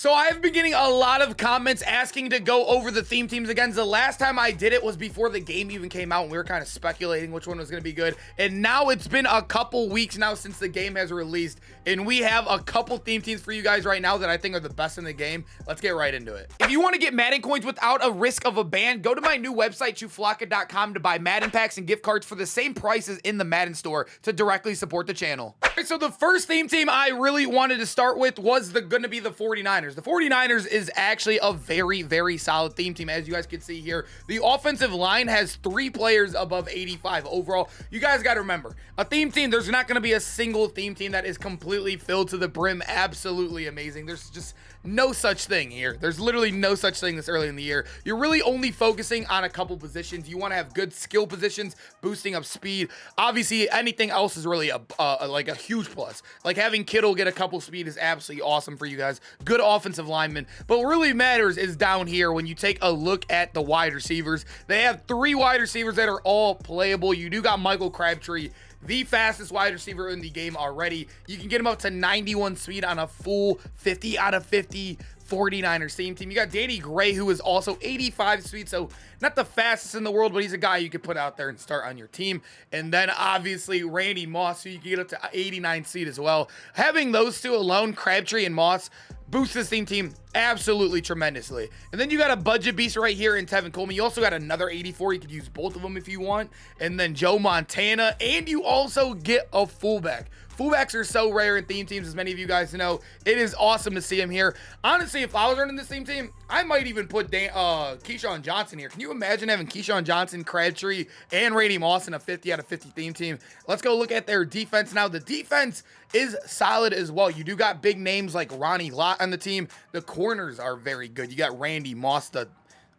So I've been getting a lot of comments asking to go over the theme teams again. The last time I did it was before the game even came out, and we were kind of speculating which one was going to be good. And now it's been a couple weeks now since the game has released, and we have a couple theme teams for you guys right now that I think are the best in the game. Let's get right into it. If you want to get Madden coins without a risk of a ban, go to my new website, chuflaka.com, to buy Madden packs and gift cards for the same prices in the Madden store to directly support the channel. All right, so the first theme team I really wanted to start with was going to be the 49ers. The 49ers is actually a very, very solid theme team. As you guys can see here, the offensive line has 3 players above 85 overall. You guys got to remember, a theme team, there's not going to be a single theme team that is completely filled to the brim. Absolutely amazing. There's just no such thing here. There's literally no such thing this early in the year. You're really only focusing on a couple positions. You want to have good skill positions, boosting up speed. Obviously, anything else is really like a huge plus. Like having Kittle get a couple speed is absolutely awesome for you guys. Good offensive linemen. But what really matters is down here when you take a look at the wide receivers. They have 3 wide receivers that are all playable. You do got Michael Crabtree, the fastest wide receiver in the game already. You can get him up to 91 speed on a full 50 out of 50 49ers theme team. You got Danny Gray, who is also 85 speed, so not the fastest in the world, but he's a guy you could put out there and start on your team. And then obviously Randy Moss, who you can get up to 89 speed as well. Having those two alone, Crabtree and Moss, boosts this theme team absolutely tremendously. And then you got a budget beast right here in Tevin Coleman. You also got another 84. You could use both of them if you want. And then Joe Montana. And you also get a fullback. Fullbacks are so rare in theme teams, as many of you guys know. It is awesome to see him here. Honestly, if I was running this theme team, I might even put Keyshawn Johnson here. Can you imagine having Keyshawn Johnson, Crabtree, and Randy Moss in a 50 out of 50 theme team? Let's go look at their defense now. The defense is solid as well. You do got big names like Ronnie Lott on the team. The corners are very good. You got Randy Moss,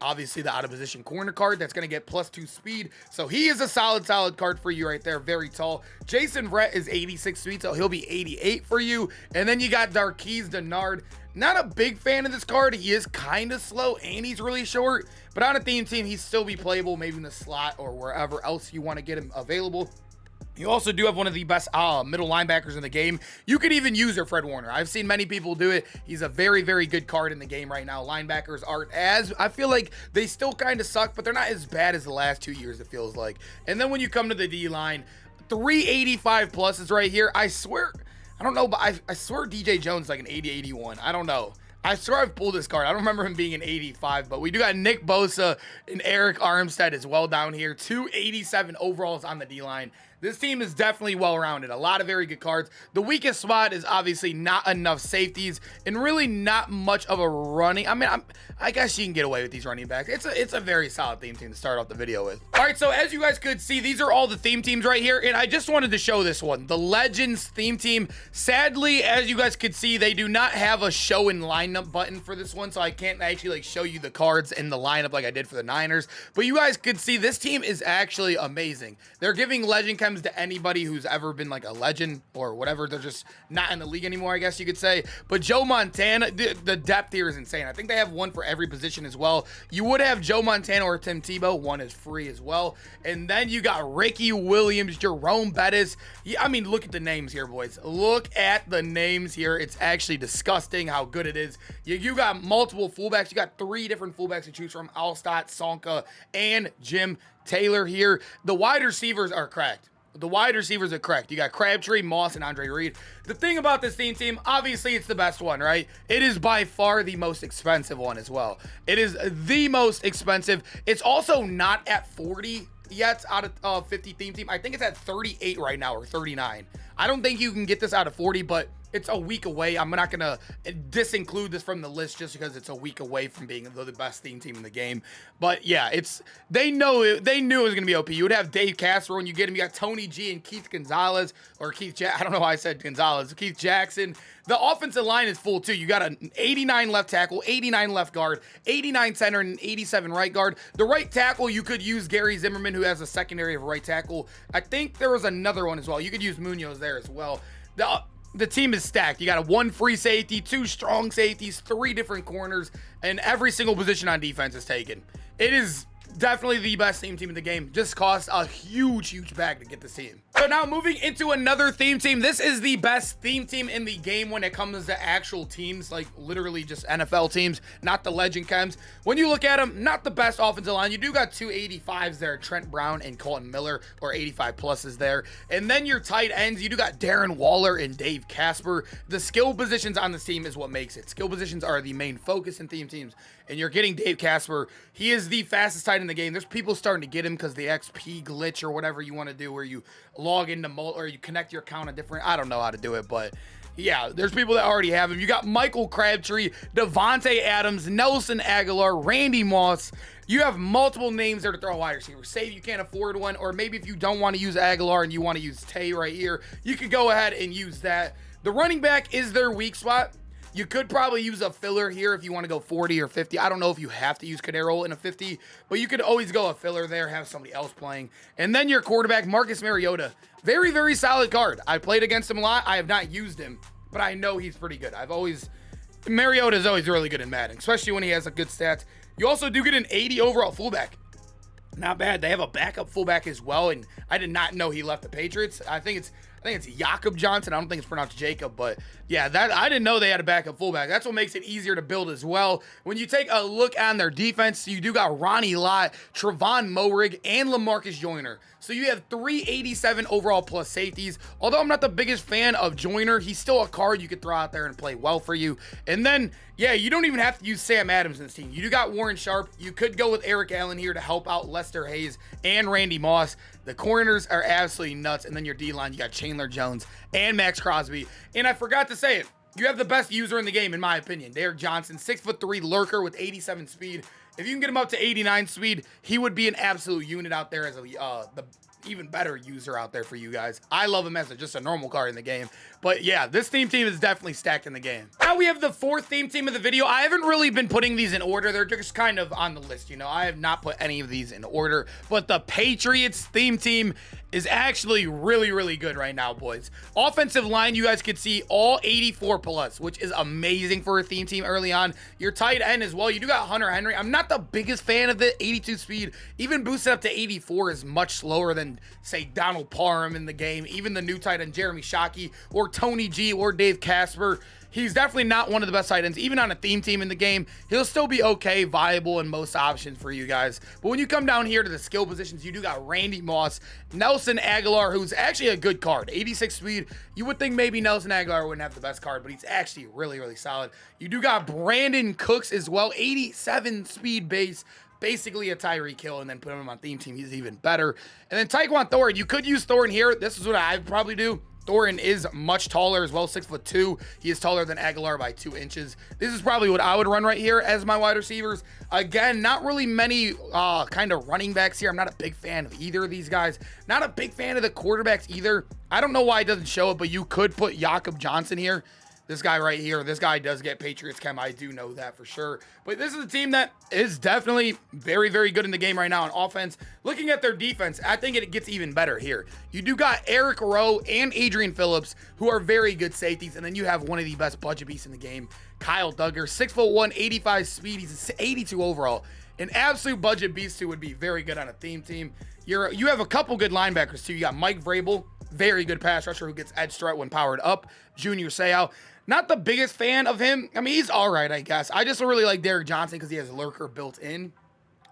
obviously the out of position corner card that's going to get +2 speed. So he is a solid card for you right there. Very tall. Jason Verrett is 86 speed, so he'll be 88 for you. And then you got Darqueze Dennard. Not a big fan of this card. He is kind of slow and he's really short, but on a theme team, he'd still be playable, maybe in the slot or wherever else you want to get him available. You also do have one of the best middle linebackers in the game. You could even use your Fred Warner. I've seen many people do it. He's a very, very good card in the game right now. Linebackers aren't as, I feel like they still kind of suck, but they're not as bad as the last 2 years, it feels like. And then when you come to the D-line, 385 plus is right here. I swear, I don't know, but I swear DJ Jones is like an 80-81. I don't know. I swear I've pulled this card. I don't remember him being an 85, but we do got Nick Bosa and Eric Armstead as well down here. 287 overalls on the D-line. This team is definitely well-rounded. A lot of very good cards. The weakest spot is obviously not enough safeties and really not much of a running. I mean, I guess you can get away with these running backs. It's a very solid theme team to start off the video with. All right, so as you guys could see, these are all the theme teams right here, and I just wanted to show this one, the Legends theme team. Sadly, as you guys could see, they do not have a show in lineup button for this one, so I can't actually like show you the cards in the lineup like I did for the Niners. But you guys could see this team is actually amazing. They're giving legend chems to anybody who's ever been like a legend or whatever. They're just not in the league anymore, I guess you could say. But Joe Montana, the depth here is insane. I think they have one for every position as well. You would have Joe Montana or Tim Tebow. One is free as well. And then you got Ricky Williams, Jerome Bettis. Yeah, I mean, look at the names here, boys. Look at the names here. It's actually disgusting how good it is. You got multiple fullbacks. You got 3 different fullbacks to choose from: Alstott, Sonka, and Jim Taylor here. The wide receivers are cracked. The wide receivers are correct. You got Crabtree, Moss, and Andre Reed. The thing about this theme team, obviously it's the best one, right? It is by far the most expensive one as well. It is the most expensive. It's also not at 40 yet out of 50 theme team. I think it's at 38 right now, or 39. I don't think you can get this out of 40, but it's a week away. I'm not going to disinclude this from the list just because it's a week away from being the best theme team in the game. But yeah, they knew it was going to be OP. You would have Dave Castro when you get him. You got Tony G and Keith Gonzalez, or I don't know why I said Gonzalez. Keith Jackson. The offensive line is full too. You got an 89 left tackle, 89 left guard, 89 center, and 87 right guard. The right tackle, you could use Gary Zimmerman, who has a secondary of right tackle. I think there was another one as well. You could use Munoz there as well. The team is stacked. You got 1 free safety, 2 strong safeties, 3 different corners, and every single position on defense is taken. It is definitely the best theme team in the game. Just costs a huge bag to get this team. So now moving into another theme team. This is the best theme team in the game when it comes to actual teams, like literally just NFL teams, not the legend chems. When you look at them, not the best offensive line. You do got two 85s there, Trent Brown and Colton Miller, or 85 pluses there. And then your tight ends, you do got Darren Waller and Dave Casper. The skill positions on this team is what makes it. Skill positions are the main focus in theme teams. And you're getting Dave Casper. He is the fastest tight in the game. There's people starting to get him because the XP glitch or whatever you want to do, where you log into or you connect your account a different, I don't know how to do it, but yeah, there's people that already have him. You got Michael Crabtree, Devontae Adams, Nelson Aguilar, Randy Moss. You have multiple names there to throw a wide receiver. Say you can't afford one, or maybe if you don't want to use Aguilar and you want to use Tay right here, you could go ahead and use that. The running back is their weak spot. You could probably use a filler here if you want to go 40 or 50. I don't know if you have to use Cadero in a 50, but you could always go a filler there, have somebody else playing. And then your quarterback, Marcus Mariota. Very solid card. I played against him a lot. I have not used him, but I know he's pretty good. Mariota is always really good in Madden, especially when he has a good stats. You also do get an 80 overall fullback. Not bad. They have a backup fullback as well, and I did not know he left the Patriots. I think it's Jakob Johnson. I don't think it's pronounced Jacob, but yeah, that I didn't know they had a backup fullback. That's what makes it easier to build as well. When you take a look on their defense, you do got Ronnie Lott, Trevon Moehrig, and LaMarcus Joyner. So you have 387 overall plus safeties. Although I'm not the biggest fan of Joyner, he's still a card you could throw out there and play well for you. And then, yeah, you don't even have to use Sam Adams in this team. You do got Warren Sharp. You could go with Eric Allen here to help out Lester Hayes and Randy Moss. The corners are absolutely nuts. And then your D-line, you got Chandler Jones and Max Crosby. And I forgot to say it, you have the best user in the game, in my opinion. Derek Johnson, 6'3" lurker with 87 speed. If you can get him up to 89 speed, he would be an absolute unit out there as the even better user out there for you guys. I love him as just a normal card in the game. But yeah, this theme team is definitely stacked in the game. Now we have the fourth theme team of the video. I haven't really been putting these in order. They're just kind of on the list, you know. I have not put any of these in order. But the Patriots theme team is actually really good right now, boys. Offensive line, you guys could see all 84 plus, which is amazing for a theme team early on. Your tight end as well. You do got Hunter Henry. I'm not the biggest fan of the 82 speed. Even boosted up to 84 is much slower than, say, Donald Parham in the game. Even the new tight end, Jeremy Shockey, or Tony G, or Dave Casper. He's definitely not one of the best tight ends. Even on a theme team in the game, he'll still be okay, viable in most options for you guys. But when you come down here to the skill positions, you do got Randy Moss, Nelson Aguilar, who's actually a good card. 86 speed. You would think maybe Nelson Aguilar wouldn't have the best card, but he's actually really solid. You do got Brandon Cooks as well. 87 speed base. Basically a Tyreek Hill, and then put him on theme team. He's even better. And then Tyquan Thornton. You could use Thornton here. This is what I would probably do. Thornton is much taller as well, 6'2". He is taller than Aguilar by 2 inches. This is probably what I would run right here as my wide receivers. Again, not really many kind of running backs here. I'm not a big fan of either of these guys. Not a big fan of the quarterbacks either. I don't know why it doesn't show it, but you could put Jakob Johnson here. This guy right here, this guy does get Patriots chem. I do know that for sure. But this is a team that is definitely very good in the game right now on offense. Looking at their defense, I think it gets even better here. You do got Eric Rowe and Adrian Phillips, who are very good safeties. And then you have one of the best budget beasts in the game, Kyle Duggar, 6'1", 85 speed. He's 82 overall. An absolute budget beast who would be very good on a theme team. You have a couple good linebackers too. You got Mike Vrabel, very good pass rusher who gets edge threat when powered up. Junior Seau. Not the biggest fan of him. I mean, he's all right, I guess. I just really like Derek Johnson because he has lurker built in.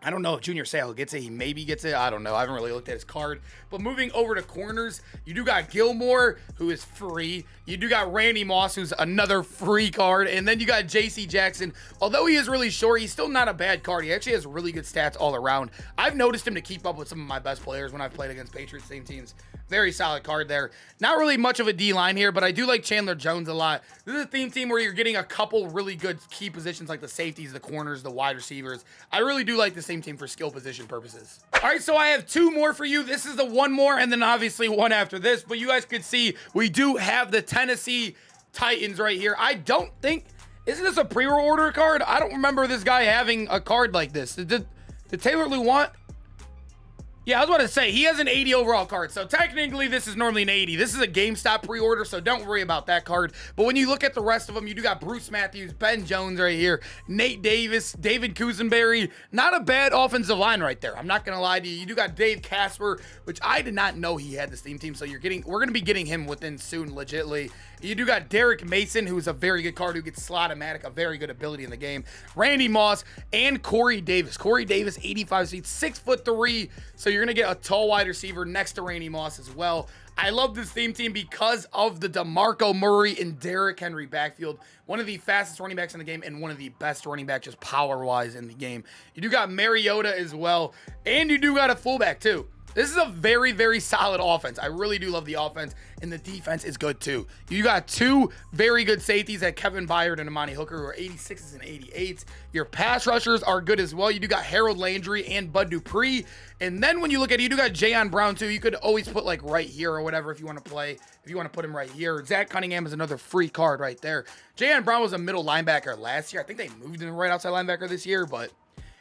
I don't know if Junior Seau gets it. He maybe gets it. I don't know. I haven't really looked at his card. But moving over to corners, you do got Gilmore, who is free. You do got Randy Moss, who's another free card. And then you got J.C. Jackson. Although he is really short, he's still not a bad card. He actually has really good stats all around. I've noticed him to keep up with some of my best players when I've played against Patriots same teams. Very solid card there. Not really much of a D-line here, but I do like Chandler Jones a lot. This is a theme team where you're getting a couple really good key positions like the safeties, the corners, the wide receivers. I really do like the same team for skill position purposes. All right, so I have two more for you. This is the one more, and then obviously one after this. But you guys could see we do have the Tennessee Titans right here. I don't think... Isn't this a pre-order card? I don't remember this guy having a card like this. Did Taylor Lewan... Yeah, I was about to say, he has an 80 overall card, so technically this is normally an 80. This is a GameStop pre-order, so don't worry about that card. But when you look at the rest of them, you do got Bruce Matthews, Ben Jones right here, Nate Davis, David Kuzenberry. Not a bad offensive line right there. I'm not going to lie to you. You do got Dave Casper, which I did not know he had this team, so we're going to be getting him within soon, legitly. You do got Derek Mason, who's a very good card, who gets slot-o-matic, a very good ability in the game. Randy Moss and Corey Davis. Corey Davis, 85 feet, 6'3", so you're going to get a tall wide receiver next to Randy Moss as well. I love this team because of the DeMarco Murray and Derrick Henry backfield. One of the fastest running backs in the game and one of the best running backs just power-wise in the game. You do got Mariota as well, and you do got a fullback too. This is a very, very solid offense. I really do love the offense, and the defense is good too. You got two very good safeties at Kevin Byard and Amani Hooker, who are 86s and 88s. Your pass rushers are good as well. You do got Harold Landry and Bud Dupree. And then when you look at it, you do got Jayon Brown too. You could always put like right here or whatever if you want to play. If you want to put him right here. Zach Cunningham is another free card right there. Jayon Brown was a middle linebacker last year. I think they moved him right outside linebacker this year, but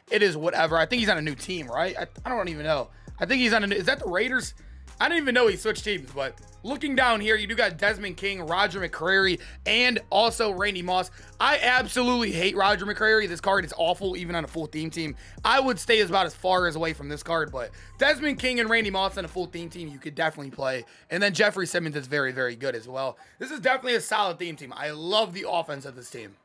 it is whatever. I think he's on a new team, right? I don't even know. I think he's on a new, is that the Raiders? I didn't even know he switched teams, but looking down here, you do got Desmond King, Roger McCreary, and also Randy Moss. I absolutely hate Roger McCreary. This card is awful, even on a full team. I would stay about as far as away from this card, but Desmond King and Randy Moss on a full team, you could definitely play. And then Jeffrey Simmons is very, very good as well. This is definitely a solid team. I love the offense of this team.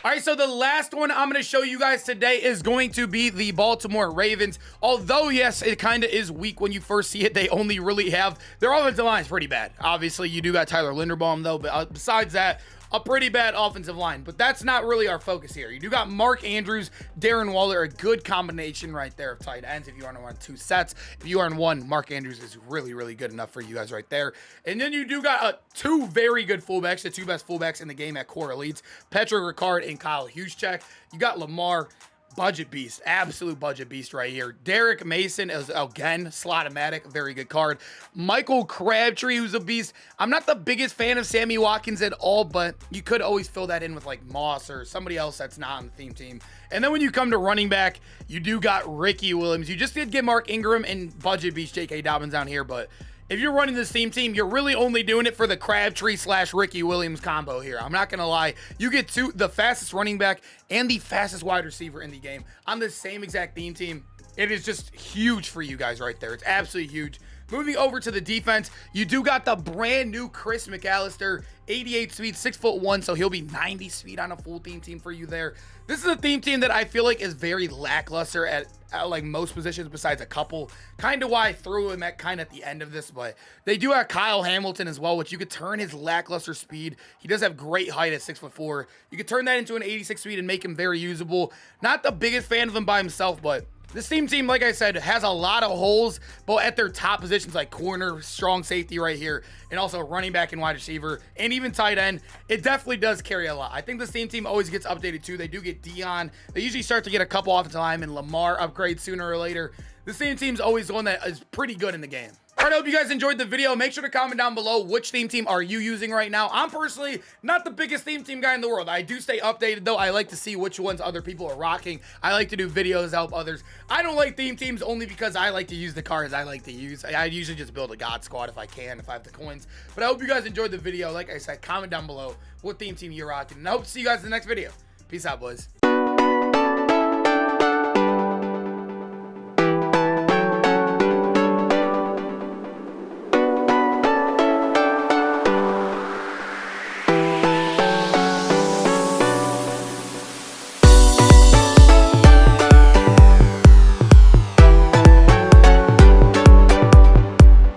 All right, so the last one I'm going to show you guys today is going to be the Baltimore Ravens. Although, yes, it kind of is weak when you first see it. They only really have, their offensive line is pretty bad. Obviously, you do got Tyler Linderbaum, though, but besides that, a pretty bad offensive line, but that's not really our focus here. You do got Mark Andrews, Darren Waller, a good combination right there of tight ends. If you are on two sets, if you are in one, Mark Andrews is really, really good enough for you guys right there. And then you do got two very good fullbacks, the two best fullbacks in the game at core elites, Patrick Ricard and Kyle Juszczyk. You got Lamar. Budget beast, absolute budget beast right here. Derek Mason is, again, slot-o-matic, very good card. Michael Crabtree, who's a beast. I'm not the biggest fan of Sammy Watkins at all, but you could always fill that in with like Moss or somebody else that's not on the team. And then when you come to running back, you do got Ricky Williams. You just did get Mark Ingram and budget beast J.K. Dobbins down here, but if you're running this team, you're really only doing it for the Crabtree / Ricky Williams combo here. I'm not going to lie. You get the fastest running back and the fastest wide receiver in the game on the same exact team. It is just huge for you guys right there. It's absolutely huge. Moving over to the defense, you do got the brand new Chris McAllister, 88 speed, 6'1", so he'll be 90 speed on a full team for you there. This is a team that I feel like is very lackluster at like most positions besides a couple. Kind of why I threw him at kind of at the end of this, but they do have Kyle Hamilton as well, which you could turn his lackluster speed. He does have great height at 6'4". You could turn that into an 86 speed and make him very usable. Not the biggest fan of him by himself, but this team, like I said, has a lot of holes, but at their top positions like corner, strong safety right here, and also running back and wide receiver, and even tight end, it definitely does carry a lot. I think this team always gets updated too. They do get Dion. They usually start to get a couple offensive linemen. Lamar upgrades sooner or later. The same team's always the one that is pretty good in the game. All right, I hope you guys enjoyed the video. Make sure to comment down below which team are you using right now. I'm personally not the biggest team guy in the world. I do stay updated, though. I like to see which ones other people are rocking. I like to do videos to help others. I don't like teams only because I like to use the cards I like to use. I usually just build a God squad if I can, if I have the coins. But I hope you guys enjoyed the video. Like I said, comment down below what team you're rocking. And I hope to see you guys in the next video. Peace out, boys.